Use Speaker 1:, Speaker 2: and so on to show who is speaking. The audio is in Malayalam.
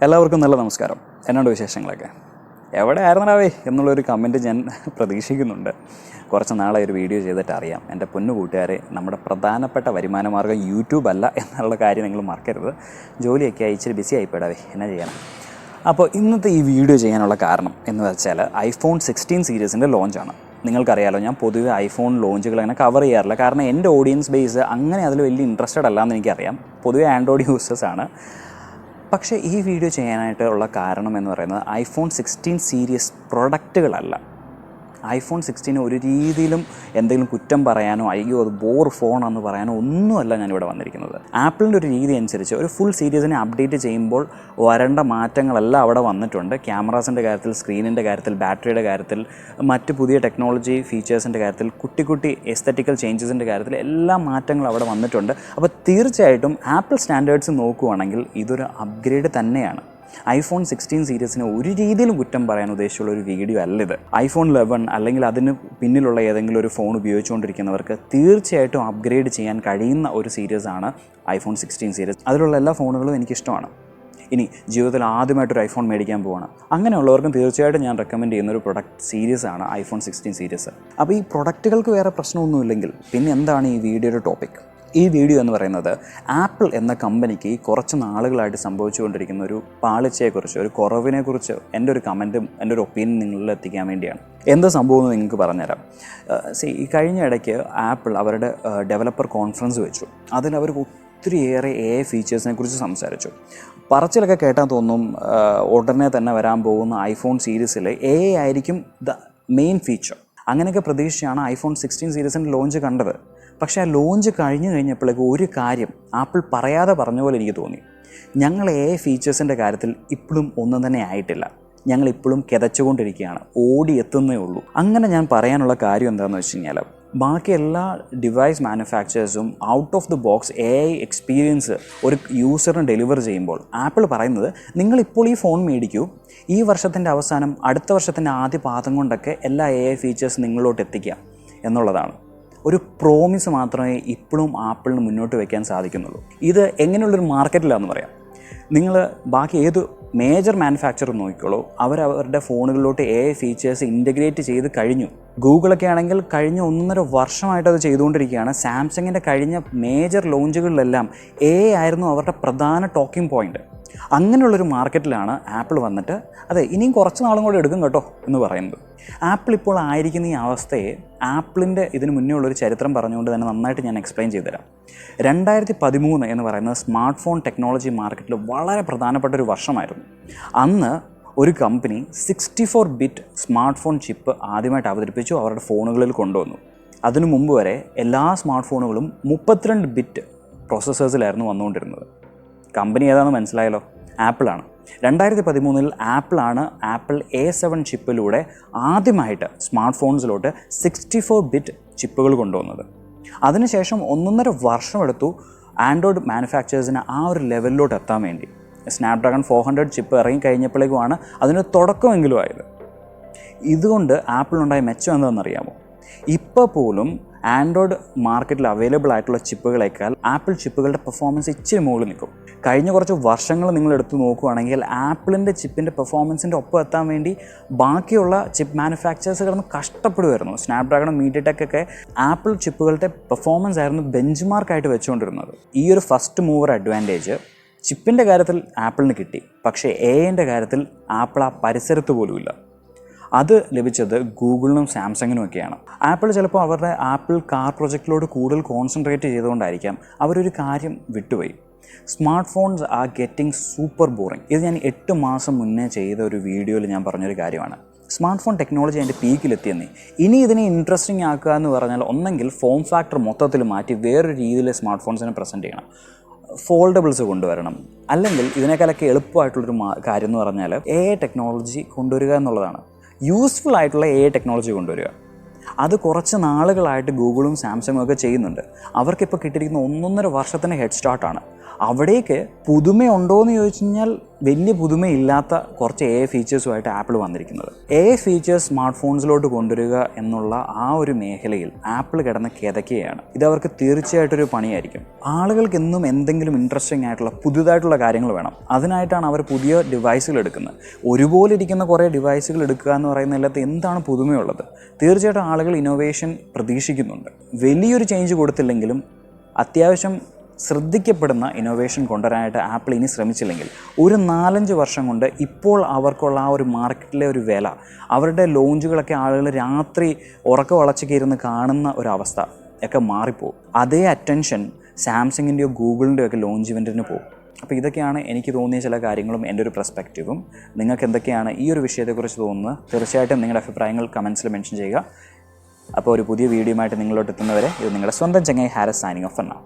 Speaker 1: എല്ലാവർക്കും നല്ല നമസ്കാരം. എന്നോട് വിശേഷങ്ങളൊക്കെ എവിടെ ആയിരുന്നാവേ എന്നുള്ളൊരു കമൻറ്റ് ഞാൻ പ്രതീക്ഷിക്കുന്നുണ്ട്. കുറച്ച് നാളെ ഒരു വീഡിയോ ചെയ്തിട്ട് അറിയാം. എൻ്റെ പൊന്നു കൂട്ടുകാരെ, നമ്മുടെ പ്രധാനപ്പെട്ട വരുമാന മാർഗ്ഗം യൂട്യൂബ് അല്ല എന്നുള്ള കാര്യം നിങ്ങൾ മറക്കരുത്. ജോലിയൊക്കെ ഇച്ചിരി ബിസി ആയിപ്പോയിടാവേ, എന്നാ ചെയ്യണം. അപ്പോൾ ഇന്നത്തെ ഈ വീഡിയോ ചെയ്യാനുള്ള കാരണം എന്ന് വെച്ചാൽ iPhone 16 സീരീസിൻ്റെ ലോഞ്ചാണ്. നിങ്ങൾക്കറിയാലോ, ഞാൻ പൊതുവെ ഐഫോൺ ലോഞ്ചുകൾ അങ്ങനെ കവർ ചെയ്യാറില്ല. കാരണം എൻ്റെ ഓഡിയൻസ് ബേസ് അങ്ങനെ അതിൽ വലിയ ഇൻട്രസ്റ്റഡ് അല്ലാന്ന് എനിക്കറിയാം. പൊതുവെ ആൻഡ്രോയിഡ് യൂസേഴ്സാണ്. പക്ഷേ ഈ വീഡിയോ ചെയ്യാനായിട്ടുള്ള കാരണം എന്ന് പറയുന്നത് iPhone 16 സീരീസ് പ്രൊഡക്റ്റുകളല്ല. iPhone 16 ഒരു രീതിയിലും എന്തെങ്കിലും കുറ്റം പറയാനോ അയ്യോ അത് ബോർ ഫോണെന്ന് പറയാനോ ഒന്നുമല്ല ഞാനിവിടെ വന്നിരിക്കുന്നത്. ആപ്പിളിൻ്റെ ഒരു രീതി അനുസരിച്ച് ഒരു ഫുൾ സീരീസിനെ അപ്ഡേറ്റ് ചെയ്യുമ്പോൾ വരേണ്ട മാറ്റങ്ങളെല്ലാം അവിടെ വന്നിട്ടുണ്ട്. ക്യാമറാസിൻ്റെ കാര്യത്തിൽ, സ്ക്രീനിൻ്റെ കാര്യത്തിൽ, ബാറ്ററിയുടെ കാര്യത്തിൽ, മറ്റ് പുതിയ ടെക്നോളജി ഫീച്ചേഴ്സിൻ്റെ കാര്യത്തിൽ, കുട്ടി എസ്തറ്റിക്കൽ ചേഞ്ചസിൻ്റെ കാര്യത്തിൽ എല്ലാ മാറ്റങ്ങളും അവിടെ വന്നിട്ടുണ്ട്. അപ്പോൾ തീർച്ചയായിട്ടും ആപ്പിൾ സ്റ്റാൻഡേർഡ്സ് നോക്കുകയാണെങ്കിൽ ഇതൊരു അപ്ഗ്രേഡ് തന്നെയാണ്. iPhone 16 സീരീസിന് ഒരു രീതിയിലും കുറ്റം പറയാൻ ഉദ്ദേശിച്ചുള്ള ഒരു വീഡിയോ അല്ല ഇത്. iPhone 11 അല്ലെങ്കിൽ അതിന് പിന്നിലുള്ള ഏതെങ്കിലും ഒരു ഫോൺ ഉപയോഗിച്ചുകൊണ്ടിരിക്കുന്നവർക്ക് തീർച്ചയായിട്ടും അപ്ഗ്രേഡ് ചെയ്യാൻ കഴിയുന്ന ഒരു സീരീസാണ് iPhone 16 സീരീസ്. അതിലുള്ള എല്ലാ ഫോണുകളും എനിക്കിഷ്ടമാണ്. ഇനി ജീവിതത്തിൽ ആദ്യമായിട്ടൊരു ഐഫോൺ മേടിക്കാൻ പോവാണ്, അങ്ങനെയുള്ളവർക്കും തീർച്ചയായിട്ടും ഞാൻ റെക്കമെൻഡ് ചെയ്യുന്നൊരു പ്രൊഡക്റ്റ് സീരീസാണ് iPhone 16 സീരീസ്. അപ്പോൾ ഈ പ്രൊഡക്റ്റുകൾക്ക് വേറെ പ്രശ്നമൊന്നുമില്ലെങ്കിൽ പിന്നെ എന്താണ് ഈ വീഡിയോയുടെ ടോപ്പിക്? ഈ വീഡിയോ എന്ന് പറയുന്നത് ആപ്പിൾ എന്ന കമ്പനിക്ക് കുറച്ച് നാളുകളായിട്ട് സംഭവിച്ചുകൊണ്ടിരിക്കുന്ന ഒരു പാളിച്ചയെക്കുറിച്ച്, ഒരു കുറവിനെക്കുറിച്ച് എൻ്റെ ഒരു കമൻറ്റും എൻ്റെ ഒരു ഒപ്പീനിയൻ നിങ്ങളിൽ എത്തിക്കാൻ വേണ്ടിയാണ്. എന്താ സംഭവം എന്ന് നിങ്ങൾക്ക് പറഞ്ഞുതരാം. ഈ കഴിഞ്ഞ ഇടയ്ക്ക് ആപ്പിൾ അവരുടെ ഡെവലപ്പർ കോൺഫറൻസ് വെച്ചു. അതിലവർ ഒത്തിരിയേറെ AI ഫീച്ചേഴ്സിനെ കുറിച്ച് സംസാരിച്ചു. പറച്ചിലൊക്കെ കേട്ടാൽ തോന്നും ഉടനെ തന്നെ വരാൻ പോകുന്ന iPhone സീരീസിൽ AI ആയിരിക്കും ദ മെയിൻ ഫീച്ചർ. അങ്ങനെയൊക്കെ പ്രതീക്ഷിച്ചാണ് iPhone 16 സീരീസിൻ്റെ ലോഞ്ച് കണ്ടത്. പക്ഷേ ആ ലോഞ്ച് കഴിഞ്ഞപ്പോഴേക്ക് ഒരു കാര്യം ആപ്പിൾ പറയാതെ പറഞ്ഞ പോലെ എനിക്ക് തോന്നി. ഞങ്ങൾ AI ഫീച്ചേഴ്സിൻ്റെ കാര്യത്തിൽ ഇപ്പോഴും ഒന്നും തന്നെ ആയിട്ടില്ല, ഞങ്ങളിപ്പോഴും കിതച്ചുകൊണ്ടിരിക്കുകയാണ്, ഓടിയെത്തുന്നേ ഉള്ളൂ. അങ്ങനെ ഞാൻ പറയാനുള്ള കാര്യം എന്താണെന്ന് വെച്ച് കഴിഞ്ഞാൽ, ബാക്കി എല്ലാ ഡിവൈസ് മാനുഫാക്ചേഴ്സും out of the box AI experience ഒരു യൂസറിന് ഡെലിവർ ചെയ്യുമ്പോൾ ആപ്പിൾ പറയുന്നത് നിങ്ങളിപ്പോൾ ഈ ഫോൺ മേടിക്കൂ, ഈ വർഷത്തിൻ്റെ അവസാനം അടുത്ത വർഷത്തിൻ്റെ ആദ്യ പാദം കൊണ്ടൊക്കെ എല്ലാ AI ഫീച്ചേഴ്സ് നിങ്ങളിലോട്ട് എത്തിക്കുക എന്നുള്ളതാണ്. ഒരു പ്രോമിസ് മാത്രമേ ഇപ്പോഴും ആപ്പിളിന് മുന്നോട്ട് വയ്ക്കാൻ സാധിക്കുന്നുള്ളൂ. ഇത് എങ്ങനെയുള്ളൊരു മാർക്കറ്റിലാണെന്ന് പറയാം. നിങ്ങൾ ബാക്കി ഏത് മേജർ മാനുഫാക്ചർ നോക്കിക്കോളൂ, അവരവരുടെ ഫോണുകളിലോട്ട് AI ഫീച്ചേഴ്സ് ഇൻ്റഗ്രേറ്റ് ചെയ്ത് കഴിഞ്ഞു. ഗൂഗിളൊക്കെ ആണെങ്കിൽ കഴിഞ്ഞ 1.5 വർഷമായിട്ട് അത് ചെയ്തുകൊണ്ടിരിക്കുകയാണ്. സാംസങ്ങിൻ്റെ കഴിഞ്ഞ മേജർ ലോഞ്ചുകളിലെല്ലാം AI ആയിരുന്നു അവരുടെ പ്രധാന ടോക്കിംഗ് പോയിൻ്റ്. അങ്ങനെയുള്ളൊരു മാർക്കറ്റിലാണ് ആപ്പിൾ വന്നിട്ട് അതെ ഇനിയും കുറച്ച് നാളും കൂടെ എടുക്കും കേട്ടോ എന്ന് പറയുന്നത്. ആപ്പിൾ ഇപ്പോൾ ആയിരിക്കുന്ന ഈ അവസ്ഥയെ ആപ്പിളിൻ്റെ ഇതിന് മുന്നേ ഉള്ളൊരു ചരിത്രം പറഞ്ഞുകൊണ്ട് തന്നെ നന്നായിട്ട് ഞാൻ എക്സ്പ്ലെയിൻ ചെയ്തുതരാം. 2013 എന്ന് പറയുന്നത് സ്മാർട്ട് ഫോൺ ടെക്നോളജി മാർക്കറ്റിൽ വളരെ പ്രധാനപ്പെട്ട ഒരു വർഷമായിരുന്നു. അന്ന് ഒരു company 64 bit smart phone chip ആദ്യമായിട്ട് അവതരിപ്പിച്ചു, അവരുടെ ഫോണുകളിൽ കൊണ്ടുവന്നു. അതിനു മുമ്പ് വരെ എല്ലാ സ്മാർട്ട് ഫോണുകളും 32 ബിറ്റ് പ്രോസസ്സേഴ്സിലായിരുന്നു വന്നുകൊണ്ടിരുന്നത്. കമ്പനി ഏതാണെന്ന് മനസ്സിലായല്ലോ, ആപ്പിളാണ്. 2013 ആപ്പിളാണ് ആപ്പിൾ A7 ചിപ്പിലൂടെ ആദ്യമായിട്ട് സ്മാർട്ട് ഫോൺസിലോട്ട് 64 ബിറ്റ് ചിപ്പുകൾ കൊണ്ടുവന്നത്. അതിനുശേഷം 1.5 വർഷം എടുത്തു ആൻഡ്രോയിഡ് മാനുഫാക്ചേഴ്സിന് ആ ഒരു ലെവലിലോട്ട് എത്താൻ വേണ്ടി. സ്നാപ്ഡ്രാഗൺ 400 ചിപ്പ് ഇറങ്ങി കഴിഞ്ഞപ്പോഴേക്കുമാണ് അതിന് തുടക്കമെങ്കിലും ആയത്. ഇതുകൊണ്ട് ആപ്പിളിനുണ്ടായ മെച്ചം എന്താണെന്നറിയാമോ? ഇപ്പോൾ പോലും ആൻഡ്രോയിഡ് മാർക്കറ്റിൽ അവൈലബിൾ ആയിട്ടുള്ള ചിപ്പുകളേക്കാൾ ആപ്പിൾ ചിപ്പുകളുടെ പെർഫോമൻസ് ഇച്ചിരി മുകളിൽ നിൽക്കും. കഴിഞ്ഞ കുറച്ച് വർഷങ്ങൾ നിങ്ങൾ എടുത്തു നോക്കുകയാണെങ്കിൽ ആപ്പിളിൻ്റെ ചിപ്പിൻ്റെ പെർഫോമൻസിൻ്റെ ഒപ്പം എത്താൻ വേണ്ടി ബാക്കിയുള്ള ചിപ്പ് മാനുഫാക്ചേഴ്സ് കിടന്ന് കഷ്ടപ്പെടുമായിരുന്നു. സ്നാപ്ഡ്രാഗണും മീഡിയടെക് ഒക്കെ ആപ്പിൾ ചിപ്പുകളുടെ പെർഫോമൻസ് ആയിരുന്നു ബെഞ്ച് മാർക്കായിട്ട് വെച്ചുകൊണ്ടിരുന്നത്. ഈ ഒരു ഫസ്റ്റ് മൂവർ അഡ്വാൻറ്റേജ് ചിപ്പിൻ്റെ കാര്യത്തിൽ ആപ്പിളിന് കിട്ടി. പക്ഷേ AIൻ്റെ കാര്യത്തിൽ ആപ്പിൾ ആ പരിസരത്ത് പോലുമില്ല. അത് ലഭിച്ചത് ഗൂഗിളിനും സാംസങ്ങിനും ഒക്കെയാണ്. ആപ്പിൾ ചിലപ്പോൾ അവരുടെ ആപ്പിൾ കാർ പ്രൊജക്റ്റിലോട് കൂടുതൽ കോൺസെൻട്രേറ്റ് ചെയ്തുകൊണ്ടായിരിക്കാം അവരൊരു കാര്യം വിട്ടുപോയി. Smartphones are getting super boring. ഇത് ഞാൻ 8 മാസം മുന്നേ ചെയ്ത ഒരു വീഡിയോയിൽ ഞാൻ പറഞ്ഞൊരു കാര്യമാണ്. സ്മാർട്ട് ഫോൺ ടെക്നോളജി അതിൻ്റെ പീക്കിലെത്തിയെന്നേ. ഇനി ഇതിനെ ഇൻട്രസ്റ്റിംഗ് ആക്കുക എന്ന് പറഞ്ഞാൽ ഒന്നെങ്കിൽ ഫോം ഫാക്ടർ മൊത്തത്തിൽ മാറ്റി വേറൊരു രീതിയിൽ സ്മാർട്ട് ഫോൺസിനെ പ്രസൻറ്റ് ചെയ്യണം, ഫോൾഡബിൾസ് കൊണ്ടുവരണം, അല്ലെങ്കിൽ ഇതിനേക്കാളൊക്കെ എളുപ്പമായിട്ടുള്ളൊരു കാര്യം എന്ന് പറഞ്ഞാൽ AI ടെക്നോളജി കൊണ്ടുവരിക എന്നുള്ളതാണ്. യൂസ്ഫുൾ ആയിട്ടുള്ള AI ടെക്നോളജി കൊണ്ടുവരിക. അത് കുറച്ച് നാളുകളായിട്ട് ഗൂഗിളും സാംസങ്ങും ഒക്കെ ചെയ്യുന്നുണ്ട്. അവർക്കിപ്പോൾ കിട്ടിയിരിക്കുന്ന 1.5 വർഷത്തിൻ്റെ ഹെഡ് സ്റ്റാർട്ടാണ്. അവിടേക്ക് പുതുമയുണ്ടോ എന്ന് ചോദിച്ചു കഴിഞ്ഞാൽ വലിയ പുതുമയില്ലാത്ത കുറച്ച് AI ഫീച്ചേഴ്സുമായിട്ട് ആപ്പിൾ വന്നിരിക്കുന്നത്. AI ഫീച്ചേഴ്സ് സ്മാർട്ട് ഫോൺസിലോട്ട് കൊണ്ടുവരിക എന്നുള്ള ആ ഒരു മേഖലയിൽ ആപ്പിൾ കിടന്ന് കിതയ്ക്കുകയാണ്. ഇതവർക്ക് തീർച്ചയായിട്ടൊരു പണിയായിരിക്കും. ആളുകൾക്ക് എന്നും എന്തെങ്കിലും ഇൻട്രസ്റ്റിംഗ് ആയിട്ടുള്ള പുതുതായിട്ടുള്ള കാര്യങ്ങൾ വേണം. അതിനായിട്ടാണ് അവർ പുതിയ ഡിവൈസുകൾ എടുക്കുന്നത്. ഒരുപോലെ ഇരിക്കുന്ന കുറേ ഡിവൈസുകൾ എടുക്കുക എന്ന് പറയുന്നതിനകത്ത് എന്താണ് പുതുമയുള്ളത്? തീർച്ചയായിട്ടും ആളുകൾ ഇന്നോവേഷൻ പ്രതീക്ഷിക്കുന്നുണ്ട്. വലിയൊരു ചേഞ്ച് കൊടുത്തില്ലെങ്കിലും അത്യാവശ്യം ശ്രദ്ധിക്കപ്പെടുന്ന ഇന്നോവേഷൻ കൊണ്ടുവരാനായിട്ട് ആപ്പിൾ ഇനി ശ്രമിച്ചില്ലെങ്കിൽ ഒരു 4-5 വർഷം കൊണ്ട് ഇപ്പോൾ അവർക്കുള്ള ആ ഒരു മാർക്കറ്റിലെ ഒരു വില, അവരുടെ ലോഞ്ചുകളൊക്കെ ആളുകൾ രാത്രി ഉറക്കം വളച്ചൊക്കെ ഇരുന്ന് കാണുന്ന ഒരവസ്ഥ ഒക്കെ മാറിപ്പോകും. അതേ അറ്റൻഷൻ സാംസങ്ങിൻ്റെയോ ഗൂഗിളിൻ്റെയോ ഒക്കെ ലോഞ്ച് ഇവൻറ്റിന് പോകും. അപ്പോൾ ഇതൊക്കെയാണ് എനിക്ക് തോന്നിയ ചില കാര്യങ്ങളും എൻ്റെ ഒരു പെർസ്പെക്റ്റീവും. നിങ്ങൾക്ക് എന്തൊക്കെയാണ് ഈ ഒരു വിഷയത്തെക്കുറിച്ച് തോന്നുന്നത്? തീർച്ചയായിട്ടും നിങ്ങളുടെ അഭിപ്രായങ്ങൾ കമൻസിൽ മെൻഷൻ ചെയ്യുക. അപ്പോൾ ഒരു പുതിയ വീഡിയോയുമായിട്ട് നിങ്ങളോട്ട് എത്തുന്നവരെ ഇത് നിങ്ങളുടെ സ്വന്തം ചങ്ങായി ഹാരിസ് സൈനിങ് ഓഫ് എന്നാണ്.